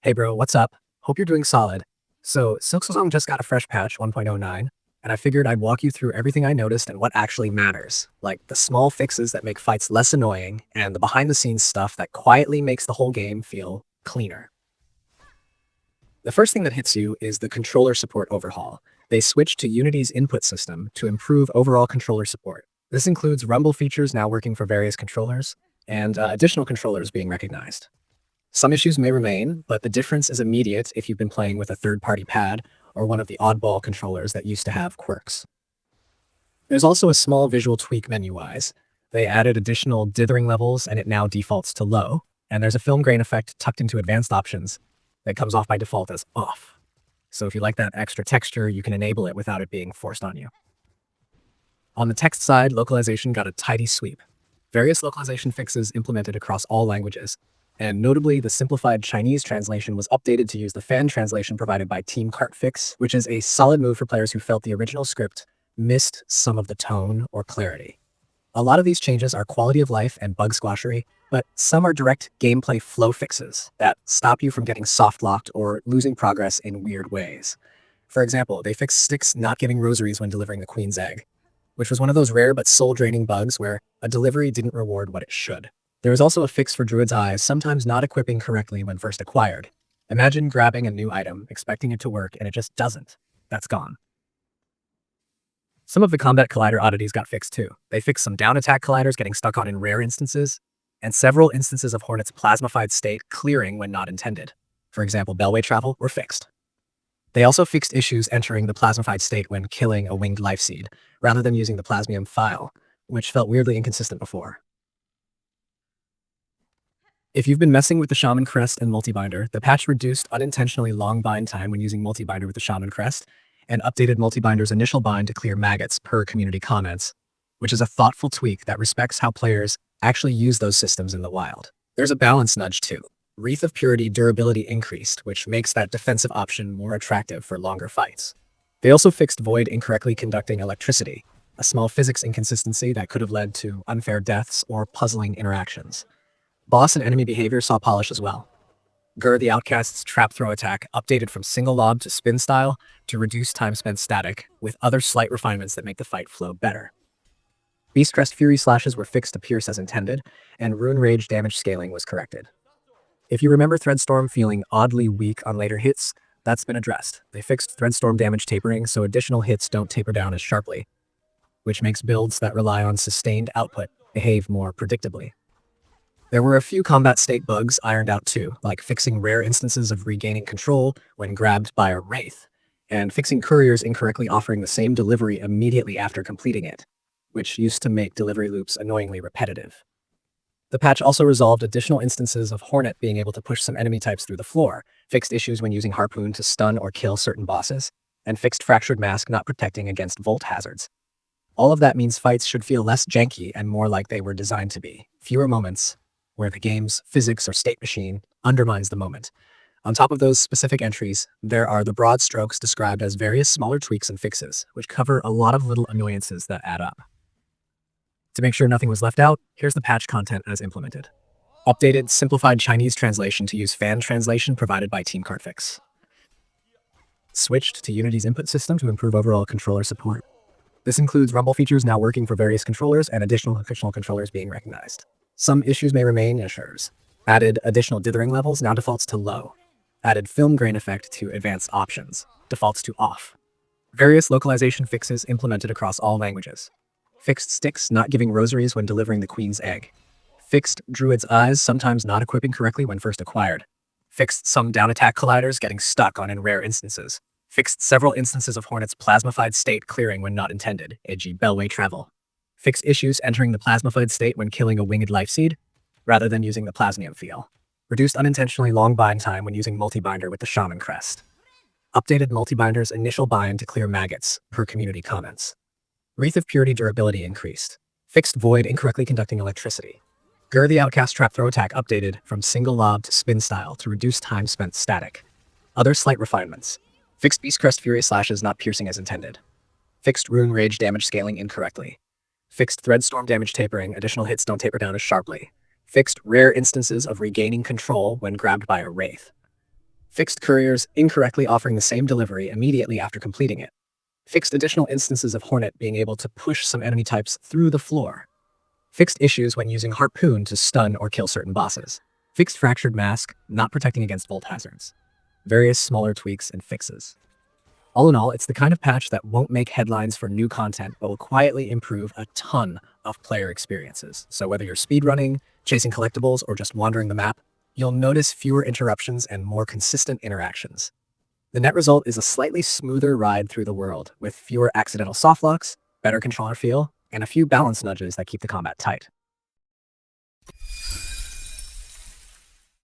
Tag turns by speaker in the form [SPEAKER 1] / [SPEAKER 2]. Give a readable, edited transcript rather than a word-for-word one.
[SPEAKER 1] Hey bro, what's up? Hope you're doing solid. So, Silksong just got a fresh patch 1.09, and I figured I'd walk you through everything I noticed and what actually matters, like the small fixes that make fights less annoying and the behind the scenes stuff that quietly makes the whole game feel cleaner. The first thing that hits you is the controller support overhaul. They switched to Unity's input system to improve overall controller support. This includes rumble features now working for various controllers, and additional controllers being recognized. Some issues may remain, but the difference is immediate if you've been playing with a third-party pad or one of the oddball controllers that used to have quirks. There's also a small visual tweak menu-wise. They added additional dithering levels and it now defaults to low, and there's a film grain effect tucked into advanced options that comes off by default as off. So if you like that extra texture, you can enable it without it being forced on you. On the text side, localization got a tidy sweep. Various localization fixes implemented across all languages, and notably, the simplified Chinese translation was updated to use the fan translation provided by Team Cartfix, which is a solid move for players who felt the original script missed some of the tone or clarity. A lot of these changes are quality of life and bug squashery, but some are direct gameplay flow fixes that stop you from getting soft-locked or losing progress in weird ways. For example, they fixed Sticks not giving rosaries when delivering the queen's egg, which was one of those rare but soul-draining bugs where a delivery didn't reward what it should. There is also a fix for Druid's Eyes, sometimes not equipping correctly when first acquired. Imagine grabbing a new item, expecting it to work, and it just doesn't. That's gone. Some of the combat collider oddities got fixed too. They fixed some down attack colliders getting stuck on in rare instances, and several instances of Hornet's plasmified state clearing when not intended. For example, Bellway travel were fixed. They also fixed issues entering the plasmified state when killing a winged life seed, rather than using the plasmium file, which felt weirdly inconsistent before. If you've been messing with the Shaman Crest and Multibinder, the patch reduced unintentionally long bind time when using Multibinder with the Shaman Crest, and updated Multibinder's initial bind to clear maggots per community comments, which is a thoughtful tweak that respects how players actually use those systems in the wild. There's a balance nudge too. Wreath of Purity durability increased, which makes that defensive option more attractive for longer fights. They also fixed Void incorrectly conducting electricity, a small physics inconsistency that could have led to unfair deaths or puzzling interactions. Boss and enemy behavior saw polish as well. Gur the Outcast's trap throw attack updated from single lob to spin style to reduce time spent static, with other slight refinements that make the fight flow better. Beastcrest Fury slashes were fixed to pierce as intended, and Rune Rage damage scaling was corrected. If you remember Threadstorm feeling oddly weak on later hits, that's been addressed. They fixed Threadstorm damage tapering so additional hits don't taper down as sharply, which makes builds that rely on sustained output behave more predictably. There were a few combat state bugs ironed out too, like fixing rare instances of regaining control when grabbed by a wraith, and fixing couriers incorrectly offering the same delivery immediately after completing it, which used to make delivery loops annoyingly repetitive. The patch also resolved additional instances of Hornet being able to push some enemy types through the floor, fixed issues when using Harpoon to stun or kill certain bosses, and fixed Fractured Mask not protecting against Volt hazards. All of that means fights should feel less janky and more like they were designed to be. Fewer moments where the game's physics or state machine undermines the moment. On top of those specific entries, there are the broad strokes described as various smaller tweaks and fixes, which cover a lot of little annoyances that add up. To make sure nothing was left out, here's the patch content as implemented. Updated, simplified Chinese translation to use fan translation provided by Team Cartfix. Switched to Unity's input system to improve overall controller support. This includes rumble features now working for various controllers and additional fictional controllers being recognized. Some issues may remain issues. Added additional dithering levels, now defaults to low. Added film grain effect to advanced options, defaults to off. Various localization fixes implemented across all languages. Fixed Sticks not giving rosaries when delivering the queen's egg. Fixed Druid's Eyes sometimes not equipping correctly when first acquired. Fixed some down attack colliders getting stuck on in rare instances. Fixed several instances of Hornet's plasmified state clearing when not intended, e.g. Bellway travel. Fix issues entering the plasmified state when killing a winged life seed, rather than using the plasmium feel. Reduced unintentionally long bind time when using Multibinder with the Shaman Crest. Updated Multibinder's initial bind to clear maggots, per community comments. Wreath of Purity durability increased. Fixed Void incorrectly conducting electricity. Gur the Outcast trap throw attack updated from single lob to spin style to reduce time spent static. Other slight refinements. Fixed Beastcrest Fury slashes not piercing as intended. Fixed Rune Rage damage scaling incorrectly. Fixed Threadstorm damage tapering, additional hits don't taper down as sharply. Fixed rare instances of regaining control when grabbed by a wraith. Fixed couriers incorrectly offering the same delivery immediately after completing it. Fixed additional instances of Hornet being able to push some enemy types through the floor. Fixed issues when using Harpoon to stun or kill certain bosses. Fixed Fractured Mask, not protecting against Volt hazards. Various smaller tweaks and fixes. All in all, it's the kind of patch that won't make headlines for new content, but will quietly improve a ton of player experiences. So whether you're speedrunning, chasing collectibles, or just wandering the map, you'll notice fewer interruptions and more consistent interactions. The net result is a slightly smoother ride through the world, with fewer accidental softlocks, better controller feel, and a few balance nudges that keep the combat tight.